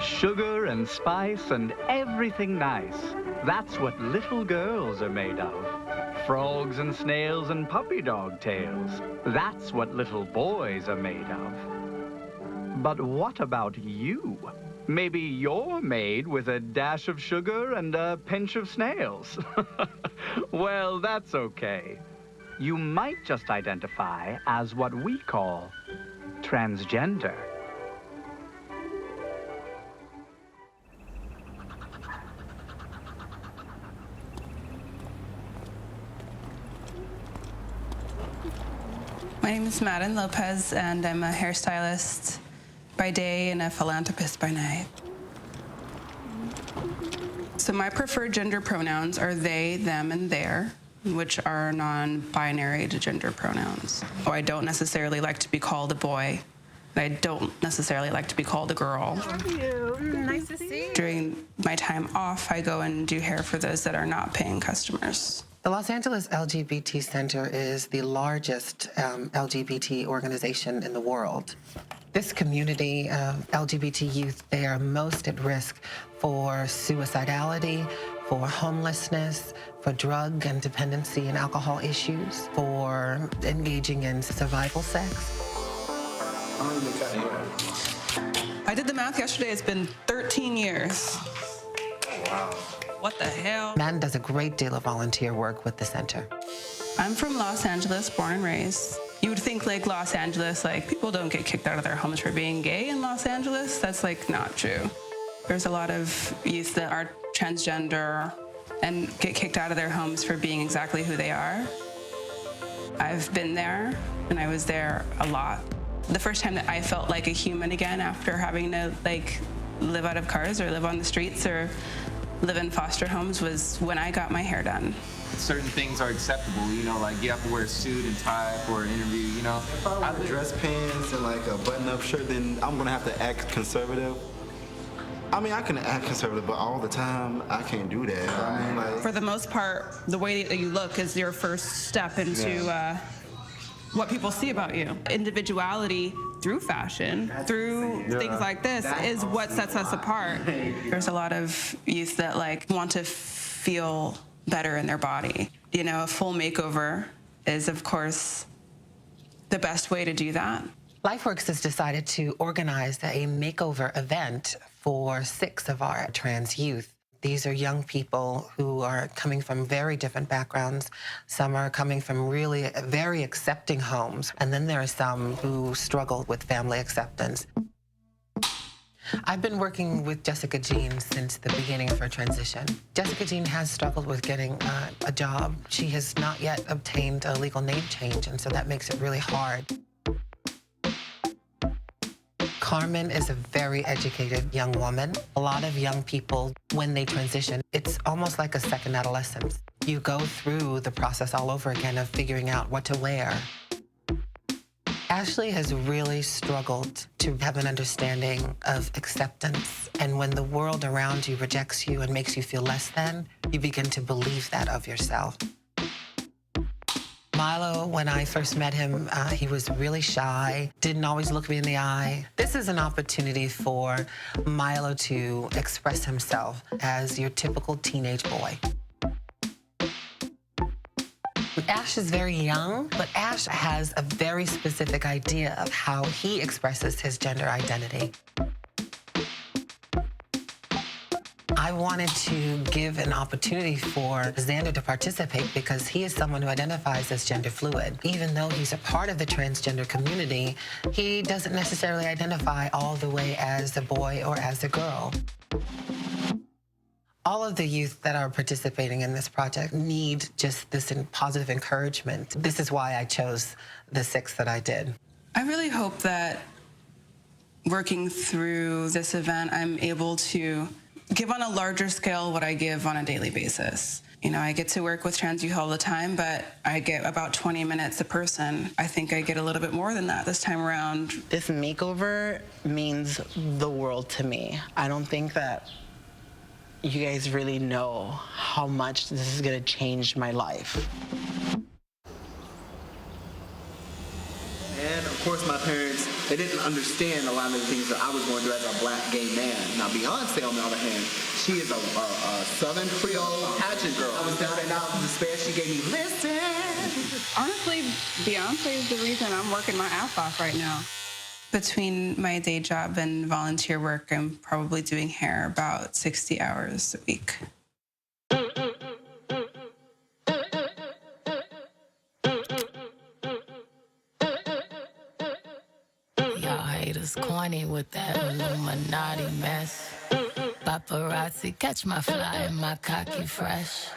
sugar and spice and everything nice. That's what little girls are made of. Frogs and snails and puppy dog tails. That's what little boys are made of. But what about you? Maybe you're made with a dash of sugar and a pinch of snails. Well, that's okay. You might just identify as what we call transgender. My name is Madden Lopez, and I'm a hairstylist by day and a philanthropist by night. So my preferred gender pronouns are they, them, and their, which are non-binary gender pronouns. So I don't necessarily like to be called a boy. I don't necessarily like to be called a girl. How are you? Nice to see you. During my time off, I go and do hair for those that are not paying customers. The Los Angeles LGBT Center is the largest LGBT organization in the world. This community of LGBT youth, they are most at risk for suicidality, for homelessness, for drug and dependency and alcohol issues, for engaging in survival sex. I did the math yesterday. It's been 13 years. Wow. What the hell? Madden does a great deal of volunteer work with the center. I'm from Los Angeles, born and raised. You would think like Los Angeles, like people don't get kicked out of their homes for being gay in Los Angeles. That's like not true. There's a lot of youth that are transgender and get kicked out of their homes for being exactly who they are. I've been there, and I was there a lot. The first time that I felt like a human again after having to like live out of cars or live on the streets or live in foster homes was when I got my hair done. Certain things are acceptable, you know, like you have to wear a suit and tie for an interview, you know. If I wear dress pants and like a button-up shirt, then I'm gonna have to act conservative. I mean, I can act conservative, but all the time, I can't do that. I mean, like... For the most part, the way that you look is your first step into what people see about you. Individuality through fashion, through things like this, is what sets us apart. There's a lot of youth that like want to feel better in their body. You know, a full makeover is, of course, the best way to do that. LifeWorks has decided to organize a makeover event for 6 of our trans youth. These are young people who are coming from very different backgrounds. Some are coming from really very accepting homes, and then there are some who struggle with family acceptance. I've been working with Jessica Jean since the beginning of her transition. Jessica Jean has struggled with getting a job. She has not yet obtained a legal name change, and so that makes it really hard. Carmen is a very educated young woman. A lot of young people, when they transition, it's almost like a second adolescence. You go through the process all over again of figuring out what to wear. Ashley has really struggled to have an understanding of acceptance. And when the world around you rejects you and makes you feel less than, you begin to believe that of yourself. Milo, when I first met him, he was really shy, didn't always look me in the eye. This is an opportunity for Milo to express himself as your typical teenage boy. Ash is very young, but Ash has a very specific idea of how he expresses his gender identity. I wanted to give an opportunity for Xander to participate because he is someone who identifies as gender fluid. Even though he's a part of the transgender community, he doesn't necessarily identify all the way as a boy or as a girl. All of the youth that are participating in this project need just this positive encouragement. This is why I chose the 6 that I did. I really hope that working through this event, I'm able to give on a larger scale what I give on a daily basis. You know, I get to work with trans youth all the time, but I get about 20 minutes a person. I think I get a little bit more than that this time around. This makeover means the world to me. I don't think that you guys really know how much this is gonna change my life. And of course my parents they didn't understand a lot of the things that I was going through as a black gay man. Now Beyonce, on the other hand, she is a Southern Creole pageant girl. I was down and out in despair. She gave me listen. Honestly, Beyonce is the reason I'm working my ass off right now. Between my day job and volunteer work, I'm probably doing hair about 60 hours a week. Y'all haters corny with that Illuminati mess. Paparazzi catch my fly and my cocky fresh.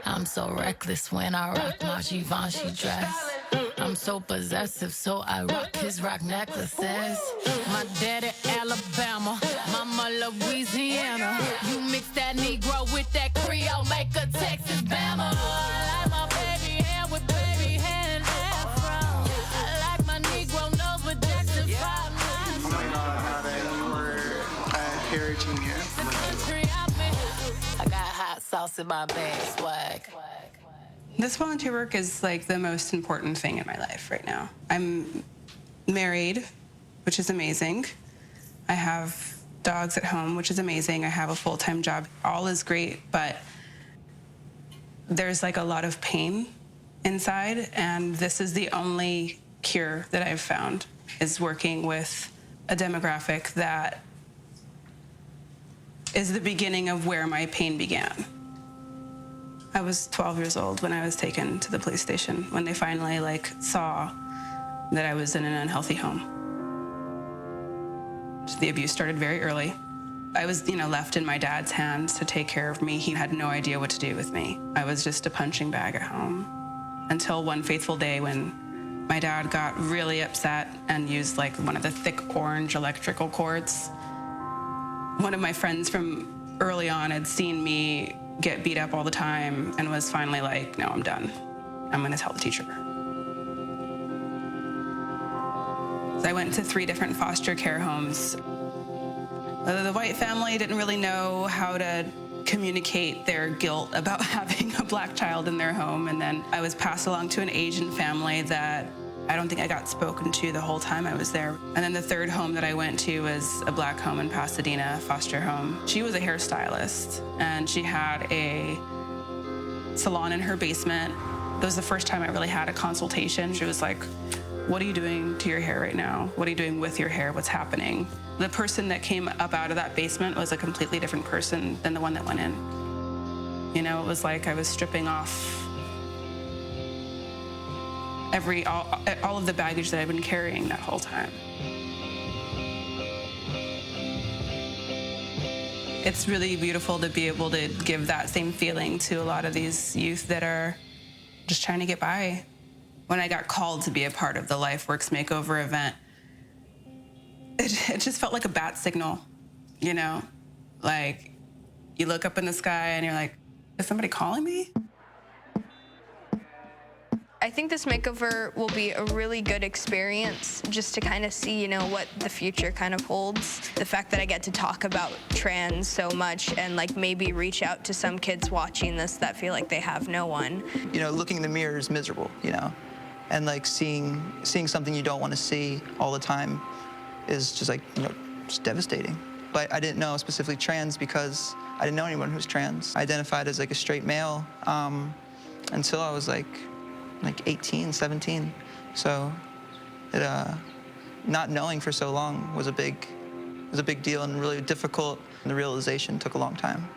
I'm so reckless when I rock my Givenchy dress. I'm so possessive, so I rock his rock necklaces. My daddy Alabama, mama Louisiana. You mix that Negro with that Creole, make a Texas Bama. I like my baby hair with baby hair and afro. I like my Negro nose with Jackson 5. Oh my God, you were Harry Jr. I got hot sauce in my bag, swag. This volunteer work is like the most important thing in my life right now. I'm married, which is amazing. I have dogs at home, which is amazing. I have a full-time job. All is great, but there's like a lot of pain inside, and this is the only cure that I've found, is working with a demographic that is the beginning of where my pain began. I was 12 years old when I was taken to the police station, when they finally saw that I was in an unhealthy home. The abuse started very early. I was, left in my dad's hands to take care of me. He had no idea what to do with me. I was just a punching bag at home until one fateful day when my dad got really upset and used one of the thick orange electrical cords. One of my friends from early on had seen me get beat up all the time and was finally like, no, I'm done. I'm gonna tell the teacher. So I went to 3 different foster care homes. The white family didn't really know how to communicate their guilt about having a black child in their home. And then I was passed along to an Asian family that I don't think I got spoken to the whole time I was there. And then the 3rd home that I went to was a black home in Pasadena, foster home. She was a hairstylist, and she had a salon in her basement. It was the first time I really had a consultation. She was like, what are you doing to your hair right now? What are you doing with your hair? What's happening? The person that came up out of that basement was a completely different person than the one that went in. It was like I was stripping off all of the baggage that I've been carrying that whole time. It's really beautiful to be able to give that same feeling to a lot of these youth that are just trying to get by. When I got called to be a part of the LifeWorks Makeover event, it just felt like a bat signal, Like, you look up in the sky and you're like, is somebody calling me? I think this makeover will be a really good experience just to kind of see, what the future kind of holds. The fact that I get to talk about trans so much and maybe reach out to some kids watching this that feel like they have no one. Looking in the mirror is miserable, and seeing something you don't want to see all the time is just just devastating. But I didn't know specifically trans because I didn't know anyone who was trans. I identified as a straight male until I was 18, 17. So not knowing for so long was a big deal and really difficult. And the realization took a long time.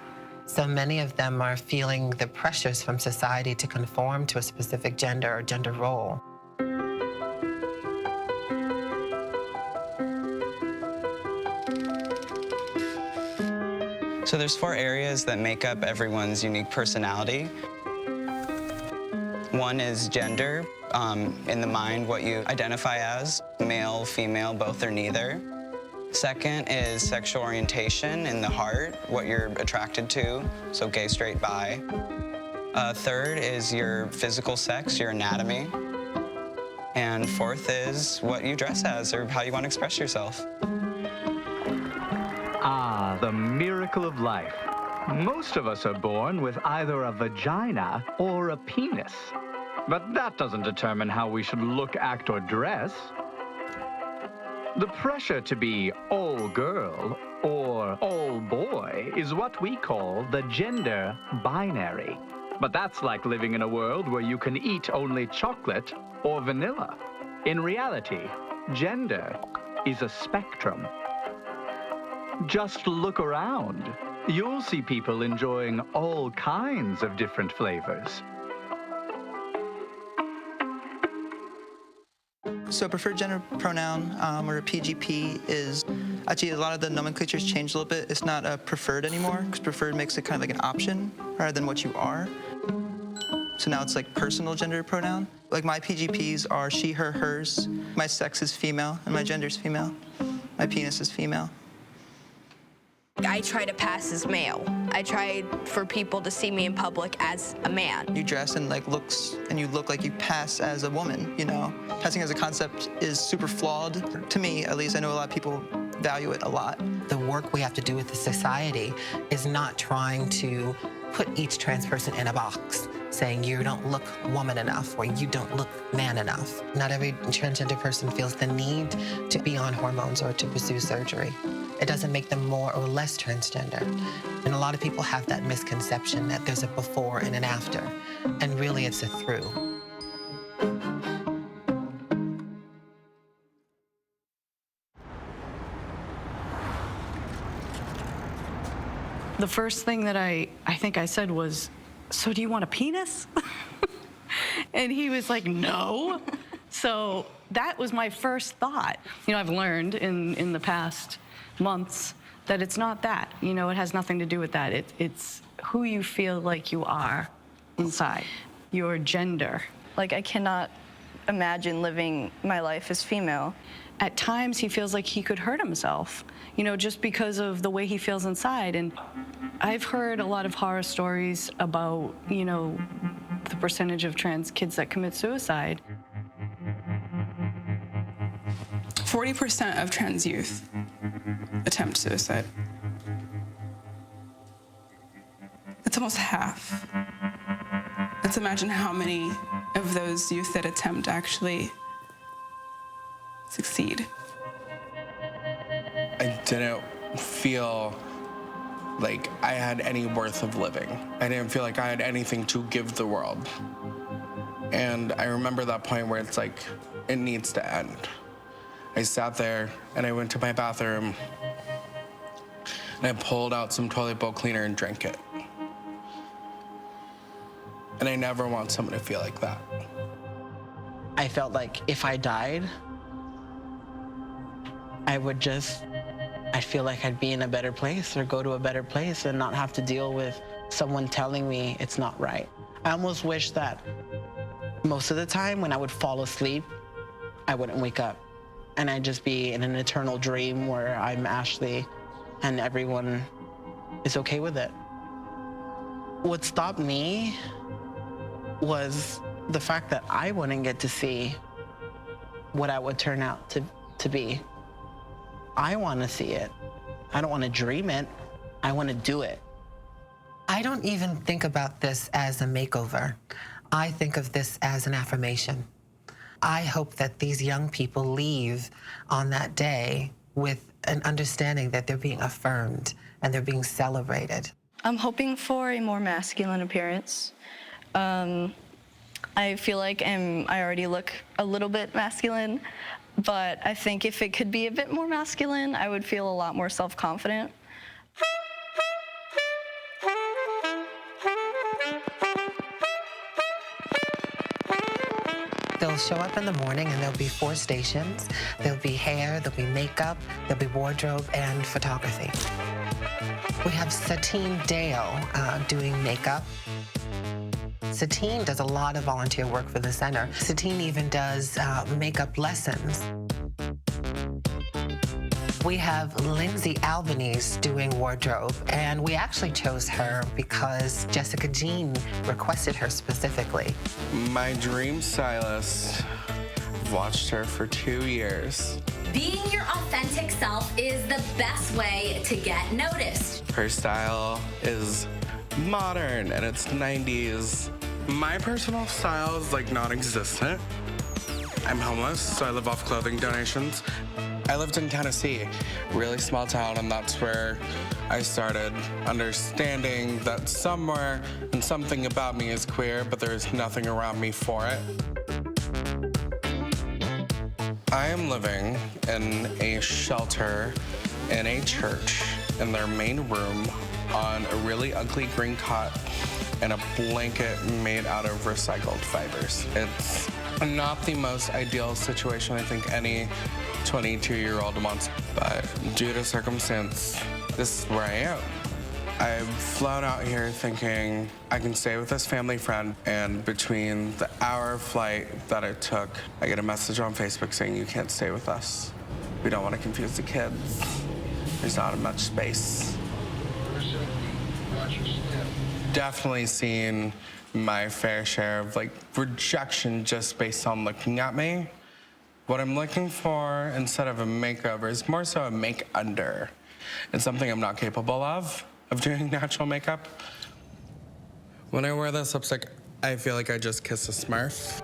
So many of them are feeling the pressures from society to conform to a specific gender or gender role. So there's 4 areas that make up everyone's unique personality. One is gender, in the mind, what you identify as, male, female, both or neither. Second is sexual orientation in the heart, what you're attracted to, so gay, straight, bi. Third is your physical sex, your anatomy. And 4th is what you dress as or how you want to express yourself. Ah, the miracle of life. Most of us are born with either a vagina or a penis. But that doesn't determine how we should look, act, or dress. The pressure to be all girl or all boy is what we call the gender binary. But that's like living in a world where you can eat only chocolate or vanilla. In reality, gender is a spectrum. Just look around. You'll see people enjoying all kinds of different flavors. So preferred gender pronoun, or a PGP, is actually a lot of the nomenclature's changed a little bit. It's not a preferred anymore, because preferred makes it kind of like an option rather than what you are. So now it's like personal gender pronoun. Like my PGPs are she, her, hers. My sex is female, and my gender is female. My penis is female. I try to pass as male. I try for people to see me in public as a man. You dress and you look like you pass as a woman, you know? Passing as a concept is super flawed. To me, at least, I know a lot of people value it a lot. The work we have to do with the society is not trying to put each trans person in a box, saying you don't look woman enough or you don't look man enough. Not every transgender person feels the need to be on hormones or to pursue surgery. It doesn't make them more or less transgender. And a lot of people have that misconception that there's a before and an after, and really it's a through. The first thing that I think I said was, "So do you want a penis?" And he was like, "No." So that was my first thought. You know, I've learned in the past months that it's not that. You know, it has nothing to do with that. It's who you feel like you are inside, your gender. Like, I cannot imagine living my life as female. At times, he feels like he could hurt himself, you know, just because of the way he feels inside. And I've heard a lot of horror stories about, you know, the percentage of trans kids that commit suicide. 40% of trans youth attempt suicide. It's almost half. Let's imagine how many of those youth that attempt actually succeed. I didn't feel like I had any worth of living. I didn't feel like I had anything to give the world. And I remember that point where it's like, it needs to end. I sat there and I went to my bathroom and I pulled out some toilet bowl cleaner and drank it. And I never want someone to feel like that. I felt like if I died, I'd feel like I'd be in a better place or go to a better place and not have to deal with someone telling me it's not right. I almost wish that most of the time when I would fall asleep, I wouldn't wake up. And I'd just be in an eternal dream where I'm Ashley and everyone is okay with it. What stopped me was the fact that I wouldn't get to see what I would turn out to be. I want to see it. I don't want to dream it. I want to do it. I don't even think about this as a makeover. I think of this as an affirmation. I hope that these young people leave on that day with an understanding that they're being affirmed and they're being celebrated. I'm hoping for a more masculine appearance. I feel like I already look a little bit masculine, but I think if it could be a bit more masculine, I would feel a lot more self-confident. They'll show up in the morning and there'll be 4 stations. There'll be hair, there'll be makeup, there'll be wardrobe and photography. We have Satine Dale doing makeup. Satine does a lot of volunteer work for the center. Satine even does makeup lessons. We have Lindsay Albanese doing wardrobe, and we actually chose her because Jessica Jean requested her specifically. My dream stylist, watched her for 2 years. Being your authentic self is the best way to get noticed. Her style is modern and it's 90s. My personal style is like non-existent. I'm homeless, so I live off clothing donations. I lived in Tennessee, really small town, and that's where I started understanding that somewhere and something about me is queer, but there's nothing around me for it. I am living in a shelter in a church in their main room on a really ugly green cot and a blanket made out of recycled fibers. It's not the most ideal situation I think any 22-year-old wants, but due to circumstance, this is where I am. I've flown out here thinking I can stay with this family friend, and between the hour flight that I took, I get a message on Facebook saying you can't stay with us. We don't want to confuse the kids. There's not much space. Definitely seen my fair share of rejection just based on looking at me. What I'm looking for instead of a makeover is more so a make-under. It's something I'm not capable of doing natural makeup. When I wear this lipstick, I feel like I just kissed a Smurf.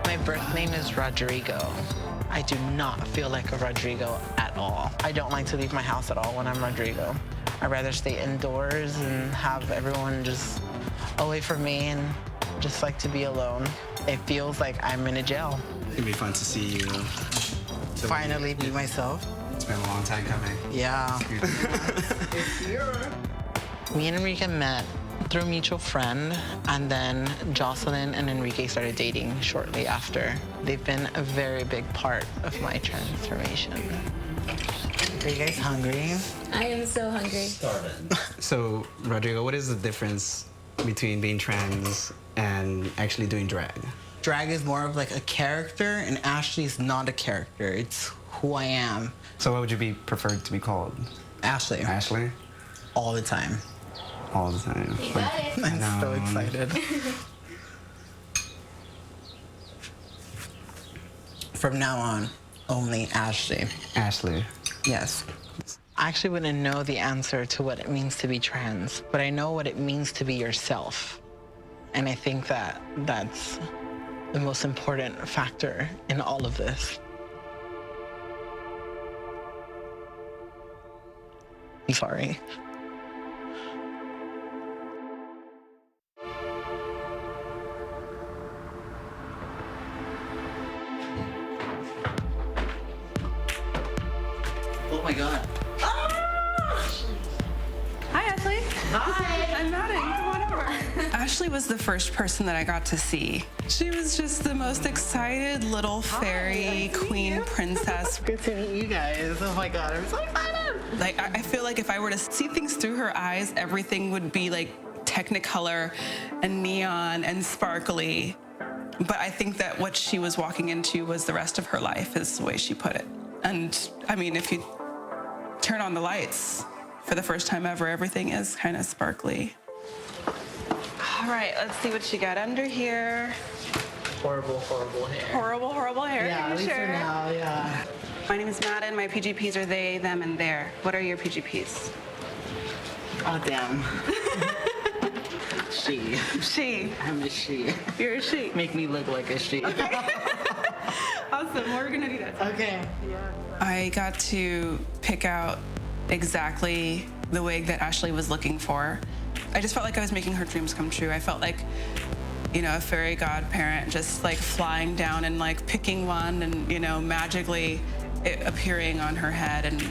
My birth name is Rodrigo. I do not feel like a Rodrigo at all. I don't like to leave my house at all when I'm Rodrigo. I'd rather stay indoors and have everyone just away from me and just like to be alone. It feels like I'm in a jail. It'd be fun to see you. Finally be myself. It's been a long time coming. Yeah. Me and Enrique met through a mutual friend, and then Jocelyn and Enrique started dating shortly after. They've been a very big part of my transformation. Are you guys hungry? I am so hungry. So, Rodrigo, what is the difference between being trans and actually doing drag? Drag is more of like a character, and Ashley is not a character. It's who I am. So what would you be preferred to be called? Ashley. Ashley? All the time. All the time. You got it. I'm so excited. From now on, only Ashley. Ashley. Yes. I actually wouldn't know the answer to what it means to be trans, but I know what it means to be yourself. And I think that that's the most important factor in all of this. I'm sorry. Oh my God. Hi, Ashley. Hi. I'm Madden. Come on over. Ashley was the first person that I got to see. She was just the most excited little fairy queen princess. Good to meet you guys. Oh my God, I'm so excited. Like, I feel like if I were to see things through her eyes, everything would be like Technicolor and neon and sparkly. But I think that what she was walking into was the rest of her life, is the way she put it. And I mean, if you turn on the lights for the first time ever, everything is kind of sparkly. All right, let's see what you got under here. Horrible, horrible hair. Horrible, horrible hair. Yeah, at least for sure. now, yeah. My name is Madden. My PGPs are they, them, and their. What are your PGPs? Oh, damn. She. She. I'm a she. You're a she. Make me look like a she. Okay. Awesome. We're going to do that. Okay. I got to pick out exactly the wig that Ashley was looking for. I just felt like I was making her dreams come true. I felt like, you know, a fairy godparent just like flying down and like picking one and, you know, magically it appearing on her head and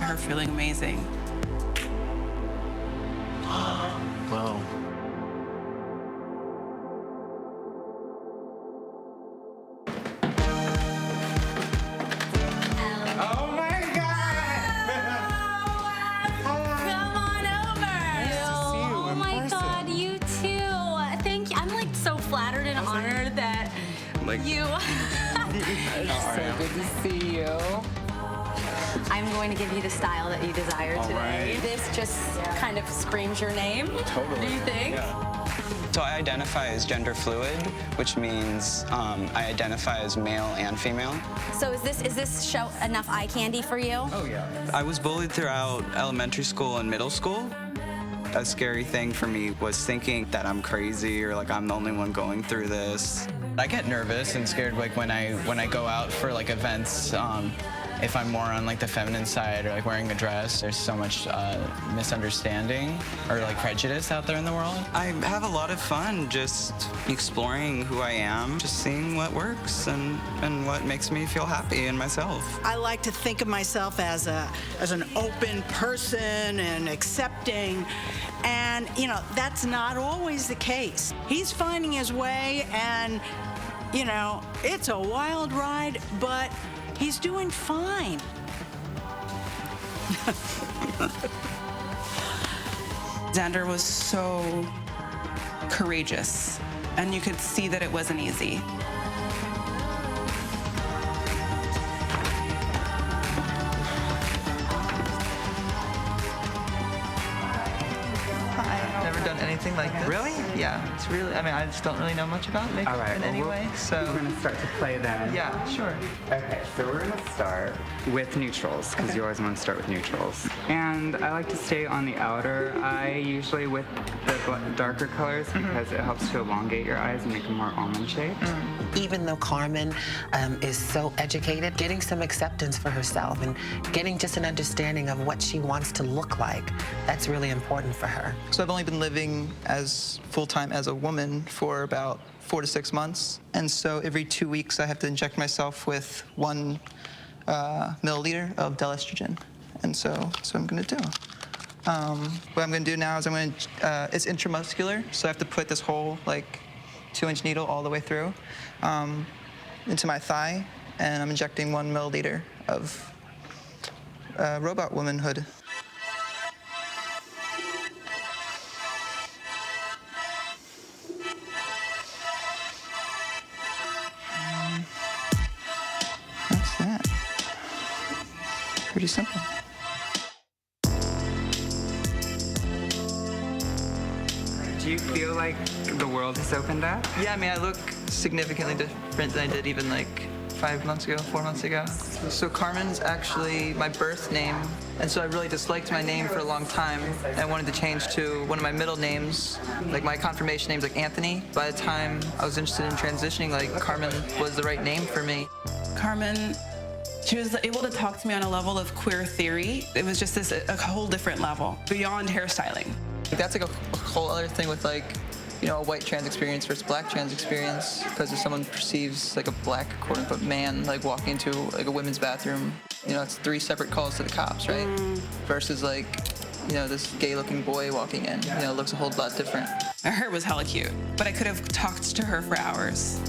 her feeling amazing. Whoa. Oh my God! Come on over. Oh my God, you too. Thank you. I'm like so flattered and honored that you. So good to see you. I'm going to give you the style that you desire today. right. This just kind of screams your name. Totally. Do you think? Yeah. So I identify as gender fluid, which means I identify as male and female. So is this show enough eye candy for you? Oh, yeah. I was bullied throughout elementary school and middle school. A scary thing for me was thinking that I'm crazy or like I'm the only one going through this. I get nervous and scared like when I go out for like events. If I'm more on like the feminine side or like wearing a dress, there's so much misunderstanding or like prejudice out there in the world. I have a lot of fun just exploring who I am, just seeing what works and what makes me feel happy in myself. I like to think of myself as an open person and accepting, and you know, that's not always the case. He's finding his way, and you know, it's a wild ride, but he's doing fine. Xander was so courageous, and you could see that it wasn't easy. Never done anything like this. Really? Yeah, it's really, I mean, I just don't really know much about makeup All right, in well, any way, so. We're gonna start to play then. Yeah, sure. Okay, so we're gonna start with neutrals, because you always want to start with neutrals. And I like to stay on the outer eye, usually with the darker colors, because it helps to elongate your eyes and make them more almond shaped. Even though Carmen is so educated, getting some acceptance for herself and getting just an understanding of what she wants to look like, that's really important for her. So I've only been living as full-time as a woman for about 4 to 6 months. And so every 2 weeks I have to inject myself with 1 milliliter of Delestrogen. And so that's what I'm gonna do. What I'm gonna do now is it's intramuscular, so I have to put this whole like 2-inch needle all the way through into my thigh, and I'm injecting 1 milliliter of robot womanhood. That's that. Pretty simple. Do you feel like the world has opened up? Yeah, I mean, I look significantly different than I did even like 5 months ago, 4 months ago. So Carmen's actually my birth name, and so I really disliked my name for a long time. I wanted to change to one of my middle names, like my confirmation name's like Anthony. By the time I was interested in transitioning, like Carmen was the right name for me. Carmen, she was able to talk to me on a level of queer theory. It was just a whole different level, beyond hairstyling. That's like a whole other thing with like, you know, a white trans experience versus black trans experience, because if someone perceives like a black quote unquote man like walking into like a women's bathroom, you know, it's 3 separate calls to the cops, right? Versus like, you know, this gay looking boy walking in, you know, looks a whole lot different. Her hair was hella cute, but I could have talked to her for hours.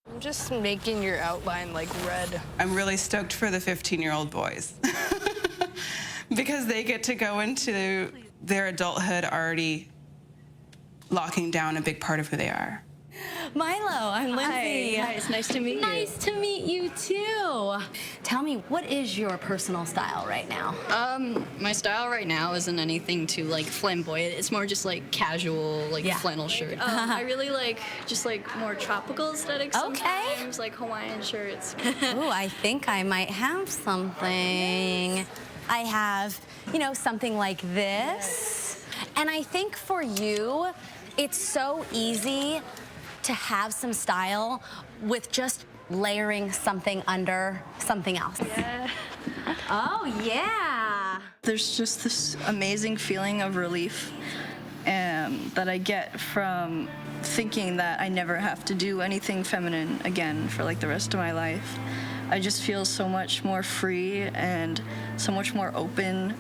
I'm just making your outline like red. I'm really stoked for the 15-year-old boys. Because they get to go into their adulthood already locking down a big part of who they are. Milo, I'm Lindsay. Hi, it's nice to meet you. Nice to meet you too. Tell me, what is your personal style right now? My style right now isn't anything too like flamboyant. It's more just like casual, like flannel shirt. I really like just like more tropical aesthetics sometimes, like Hawaiian shirts. Ooh, I think I might have something. I have, you know, something like this. And I think for you, it's so easy to have some style with just layering something under something else. Yeah. Oh, yeah. There's just this amazing feeling of relief that I get from thinking that I never have to do anything feminine again for like the rest of my life. I just feel so much more free and so much more open,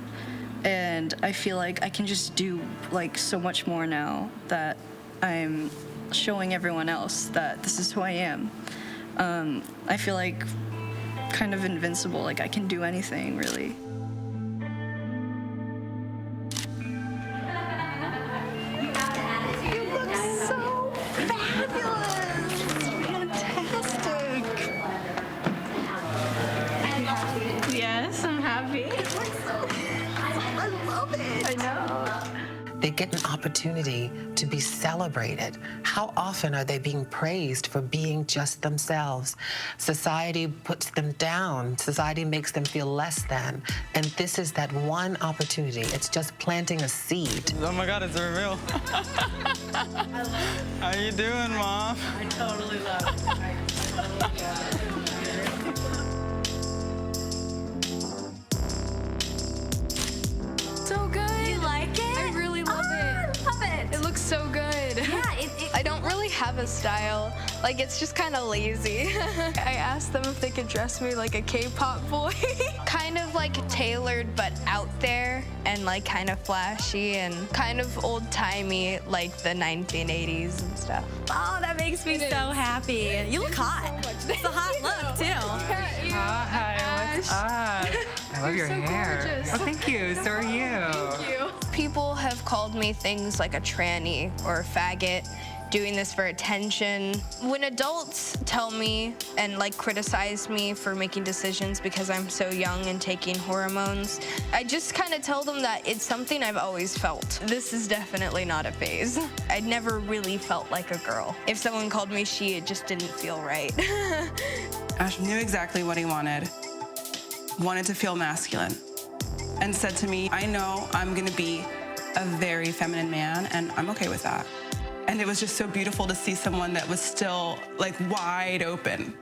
and I feel like I can just do like so much more now that I'm showing everyone else that this is who I am. I feel like kind of invincible, like I can do anything really. You look so fabulous! Fantastic! Yes, I'm happy. I love it! I know. They get an opportunity to be celebrated. How often are they being praised for being just themselves? Society puts them down. Society makes them feel less than. And this is that one opportunity. It's just planting a seed. Oh my God, it's real. How you doing, Mom? I totally love it. So good. You like it? I really love it. I love it. It looks so good. Yeah, I don't really have a style. Like, it's just kind of lazy. I asked them if they could dress me like a K-pop boy. Kind of like tailored, but out there and like kind of flashy and kind of old-timey, like the 1980s and stuff. Oh, that makes me so happy. You look hot. It's a hot look, too. Hi, what's up? I love your so hair. gorgeous. Oh, thank you. So are you. Thank you. People have called me things like a tranny or a faggot, doing this for attention. When adults tell me and like criticize me for making decisions because I'm so young and taking hormones, I just kind of tell them that it's something I've always felt. This is definitely not a phase. I'd never really felt like a girl. If someone called me she, it just didn't feel right. Ash knew exactly what he wanted to feel masculine, and said to me, I know I'm gonna be a very feminine man, and I'm okay with that. And it was just so beautiful to see someone that was still like wide open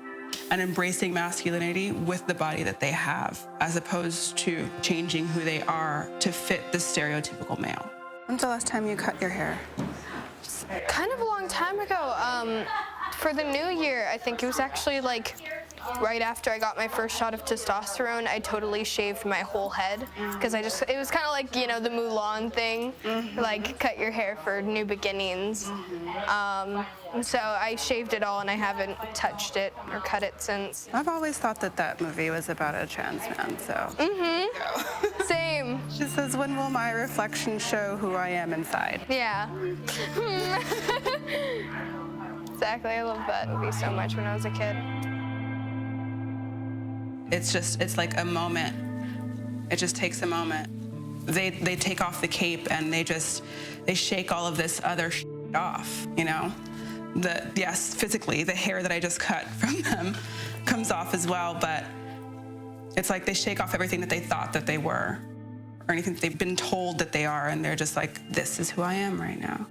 and embracing masculinity with the body that they have, as opposed to changing who they are to fit the stereotypical male. When's the last time you cut your hair? Kind of a long time ago. For the new year, I think it was actually like right after I got my first shot of testosterone, I totally shaved my whole head because it was kind of like, you know, the Mulan thing, like cut your hair for new beginnings. So I shaved it all and I haven't touched it or cut it since. I've always thought that that movie was about a trans man, so. Same. She says, when will my reflection show who I am inside? Yeah. Exactly, I loved that movie so much when I was a kid. It's like a moment. It just takes a moment. They take off the cape and they shake all of this other off, you know? Yes, physically, the hair that I just cut from them comes off as well, but it's like they shake off everything that they thought that they were, or anything that they've been told that they are, and they're just like, this is who I am right now.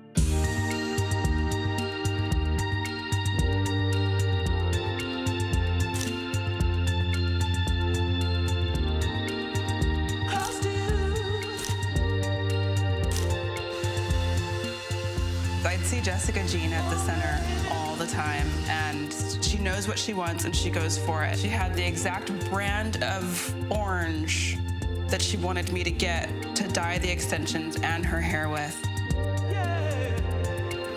I'd see Jessica Jean at the center all the time, and she knows what she wants and she goes for it. She had the exact brand of orange that she wanted me to get to dye the extensions and her hair with.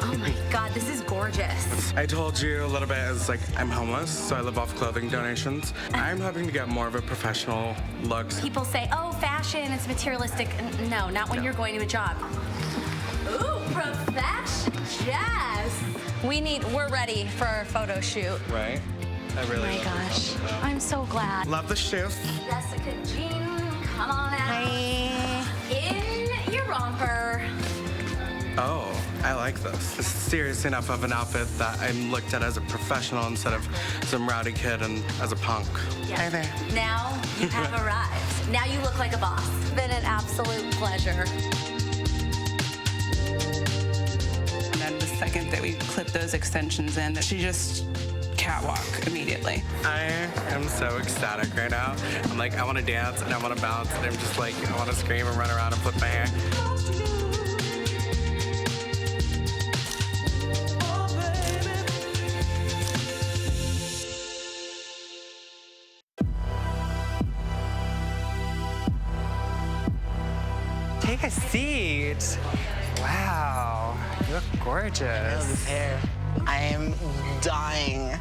Oh my God, this is gorgeous. I told you a little bit, it's like I'm homeless, so I live off clothing donations. I'm hoping to get more of a professional look. People say, oh, fashion, it's materialistic. No, not when you're going to a job. Ooh, profession, yes. We're ready for our photo shoot. Right? I really Oh my gosh, I'm so glad. love the shoes. Jessica Jean, come on out. Hi. In your romper. Oh, I like this. It's serious enough of an outfit that I'm looked at as a professional instead of some rowdy kid and as a punk. Yes. Now you have arrived. Now you look like a boss. Been an absolute pleasure. And then the second that we clip those extensions in, she just catwalk immediately. I am so ecstatic right now. I'm like, I want to dance and I want to bounce and I'm just like, I want to scream and run around and flip my hair. Take a seat. Wow, you look gorgeous. I love this hair. I am dying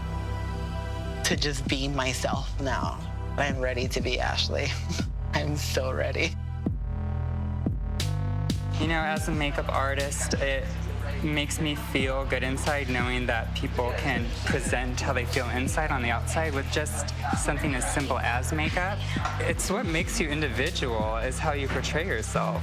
to just be myself now. I'm ready to be Ashley. I'm so ready. You know, as a makeup artist, it makes me feel good inside knowing that people can present how they feel inside on the outside with just something as simple as makeup. It's what makes you individual, is how you portray yourself.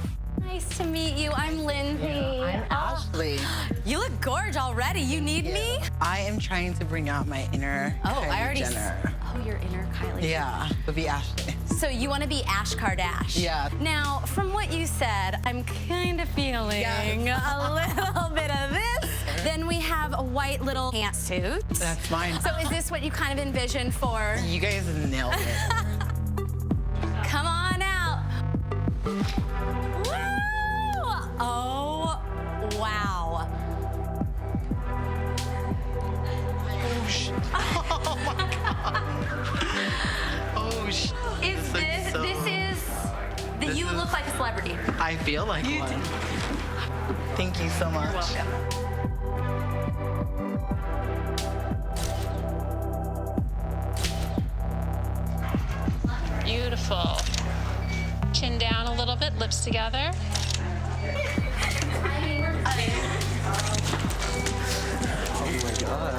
Nice to meet you. I'm Lindsay. I'm Ashley. You look gorgeous already. You need me? I am trying to bring out my inner Kylie Jenner. Oh, your inner Kylie. Yeah, would be Ashley. So you want to be Ash Kardashian? Yeah. Now, from what you said, I'm kind of feeling a little bit of this. Then we have a white little pantsuit. That's mine. So is this what you kind of envisioned for? You guys nailed it. Come on out. Woo! Oh, wow. Oh my God. Oh shit. You look like a celebrity. I feel like one. Thank you so much. You're welcome. Beautiful. Chin down a little bit, lips together. Oh my God.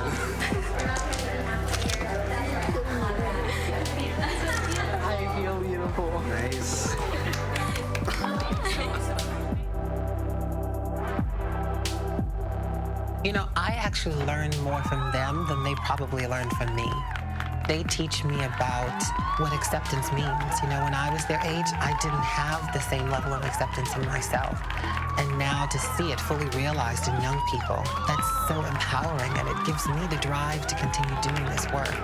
I feel beautiful. Nice. You know, I actually learn more from them than they probably learned from me. They teach me about what acceptance means. You know, when I was their age, I didn't have the same level of acceptance in myself. And now to see it fully realized in young people, that's so empowering, and it gives me the drive to continue doing this work.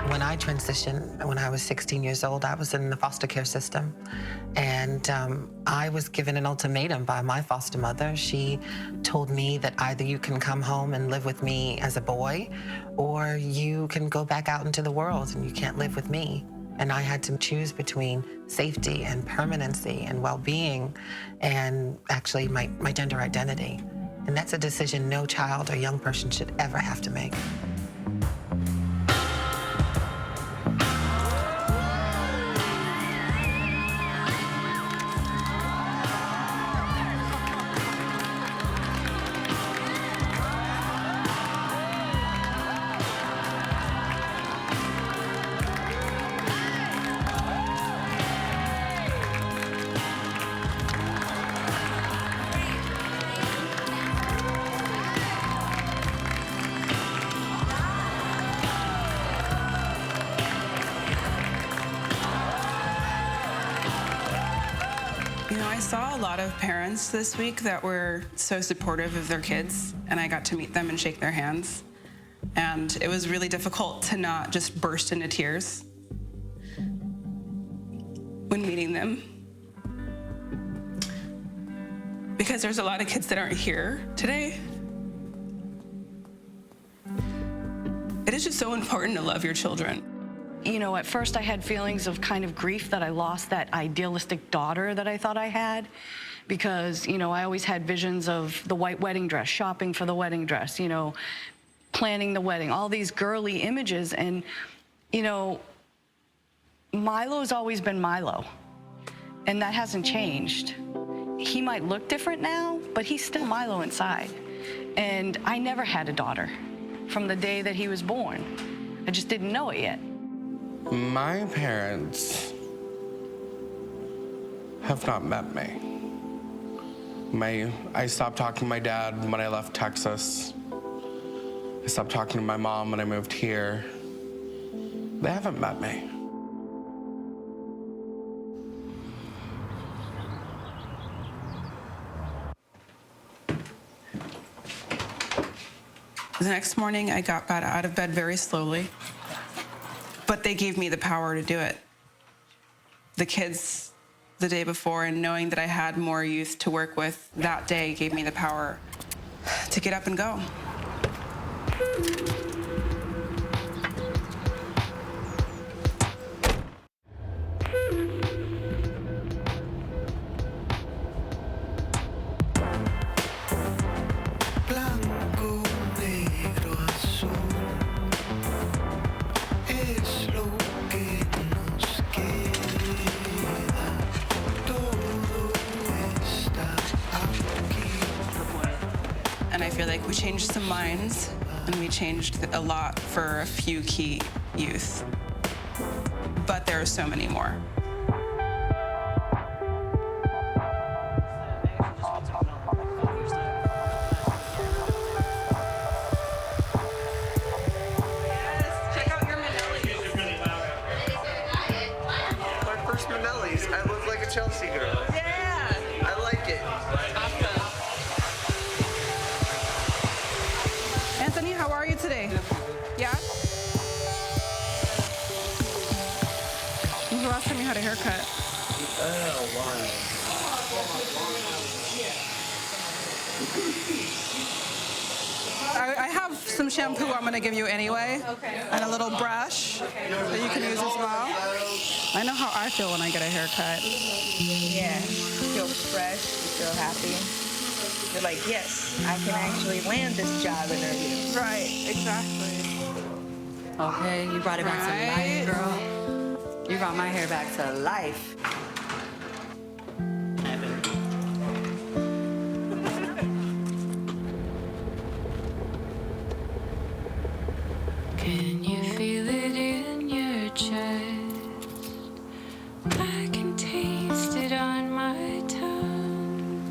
When I transitioned, when I was 16 years old, I was in the foster care system. And I was given an ultimatum by my foster mother. She told me that either you can come home and live with me as a boy, or you can go back out into the world and you can't live with me. And I had to choose between safety and permanency and well-being and actually my gender identity. And that's a decision no child or young person should ever have to make. You know, I saw a lot of parents this week that were so supportive of their kids, and I got to meet them and shake their hands. And it was really difficult to not just burst into tears when meeting them. Because there's a lot of kids that aren't here today. It is just so important to love your children. You know, at first I had feelings of kind of grief that I lost that idealistic daughter that I thought I had, because, you know, I always had visions of the white wedding dress, shopping for the wedding dress, you know, planning the wedding, all these girly images. And, you know, Milo's always been Milo, and that hasn't changed. He might look different now, but he's still Milo inside. And I never had a daughter from the day that he was born. I just didn't know it yet. My parents have not met me. I stopped talking to my dad when I left Texas. I stopped talking to my mom when I moved here. They haven't met me. The next morning, I got out of bed very slowly, but they gave me the power to do it. The kids the day before, and knowing that I had more youth to work with that day gave me the power to get up and go. And I feel like we changed some minds and we changed a lot for a few key youth. But there are so many more. I look like a Chelsea girl. Yeah! I like it. Anthony, how are you today? Yeah? When was the last time you had a haircut? Oh, I have some shampoo I'm gonna give you anyway, and a little brush that you can use as well. I know how I feel when I get a haircut. Yeah, you feel fresh, you feel happy. You're like, yes, I can actually land this job interview. Right, exactly. Okay, you brought it back to life, girl. You brought my hair back to life. Can you feel it in your chest? I can taste it on my tongue.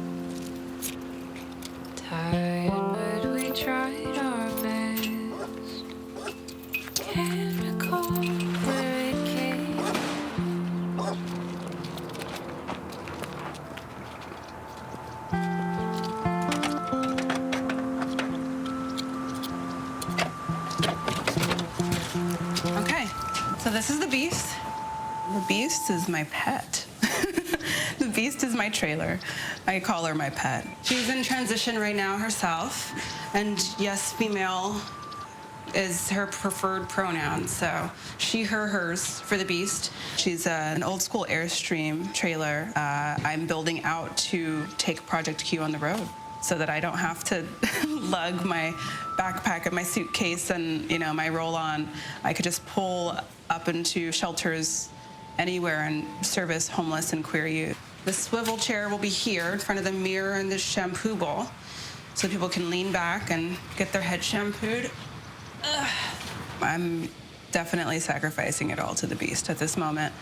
Tired, but we tried our best. Can't recall where it came. Okay, so this is the Beast. The Beast is my pet. The Beast is my trailer. I call her my pet. She's in transition right now herself, and yes, female is her preferred pronoun, so she, her, hers for the Beast. She's an old school Airstream trailer I'm building out to take Project Q on the road so that I don't have to lug my backpack and my suitcase and, you know, my roll-on. I could just pull up into shelters anywhere and service homeless and queer youth. The swivel chair will be here in front of the mirror and the shampoo bowl so people can lean back and get their head shampooed. Ugh. I'm definitely sacrificing it all to the Beast at this moment.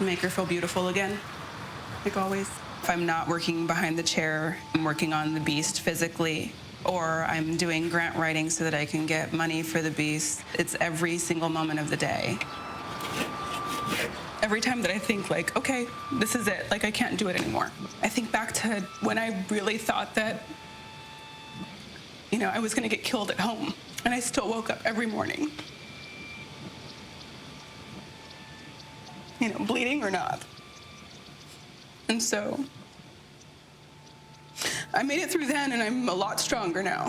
Make her feel beautiful again, like always. If I'm not working behind the chair, I'm working on the Beast physically, or I'm doing grant writing so that I can get money for the Beast. It's every single moment of the day. Every time that I think, like, okay, this is it, like, I can't do it anymore. I think back to when I really thought that, you know, I was gonna get killed at home, and I still woke up every morning. You know, bleeding or not. And so, I made it through then, and I'm a lot stronger now.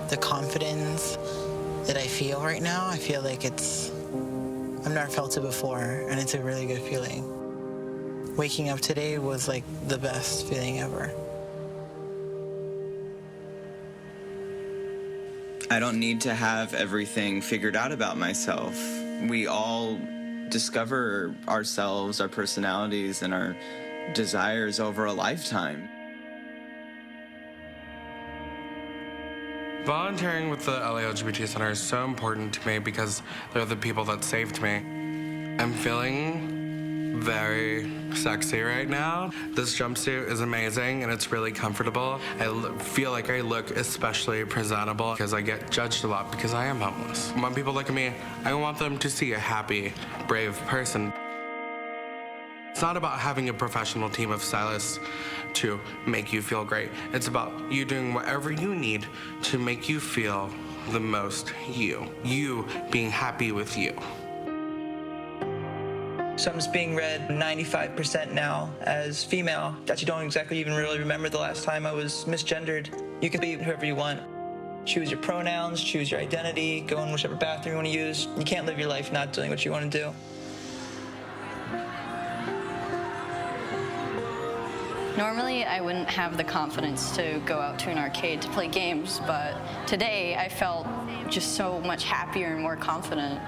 The confidence that I feel right now, I feel like I've never felt it before, and it's a really good feeling. Waking up today was like the best feeling ever. I don't need to have everything figured out about myself. We all discover ourselves, our personalities, and our desires over a lifetime. Volunteering with the LA LGBT Center is so important to me because they're the people that saved me. I'm feeling very sexy right now. This jumpsuit is amazing and it's really comfortable. I feel like I look especially presentable because I get judged a lot because I am homeless. When people look at me, I want them to see a happy, brave person. It's not about having a professional team of stylists to make you feel great. It's about you doing whatever you need to make you feel the most you. You being happy with you. Something's being read 95% now as female, that you don't exactly even really remember the last time I was misgendered. You can be whoever you want. Choose your pronouns, choose your identity, go in whichever bathroom you want to use. You can't live your life not doing what you want to do. Normally, I wouldn't have the confidence to go out to an arcade to play games, but today I felt just so much happier and more confident.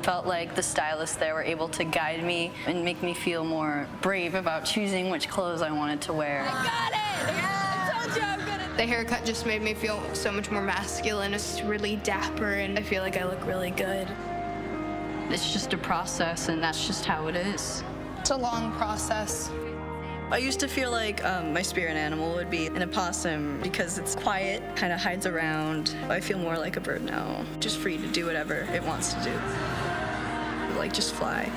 Felt like the stylists there were able to guide me and make me feel more brave about choosing which clothes I wanted to wear. The haircut just made me feel so much more masculine. It's really dapper, and I feel like I look really good. It's just a process, and that's just how it is. It's a long process. I used to feel like my spirit animal would be an opossum because it's quiet, kind of hides around. I feel more like a bird now, just free to do whatever it wants to do. Like, just fly.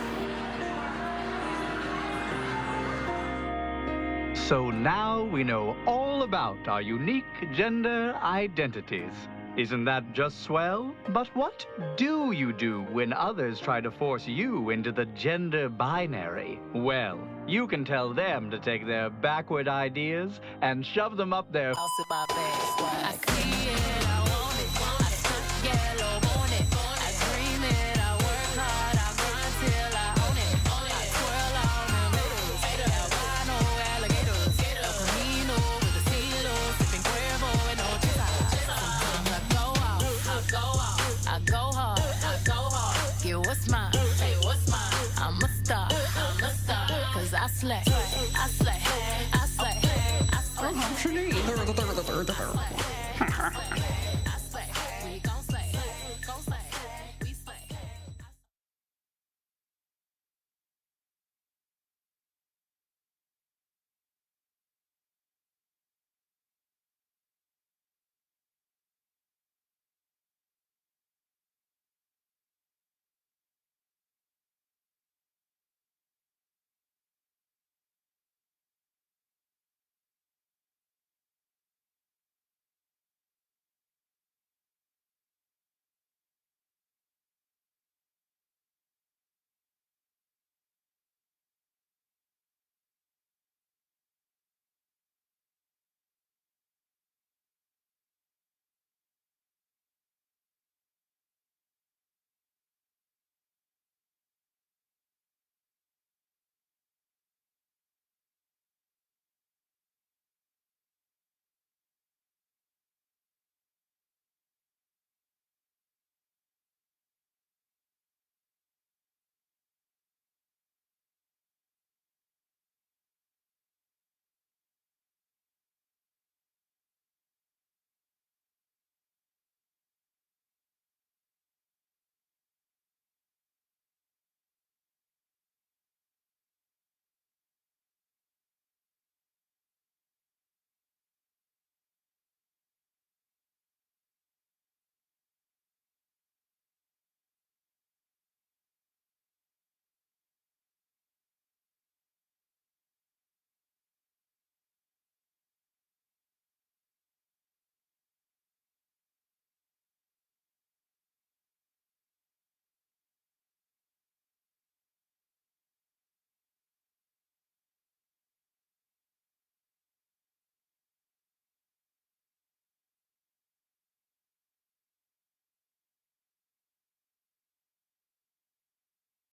So now we know all about our unique gender identities. Isn't that just swell? But what do you do when others try to force you into the gender binary? Well, you can tell them to take their backward ideas and shove them up their What's mine? Hey, what's mine? I'm a star. 'Cause I slay.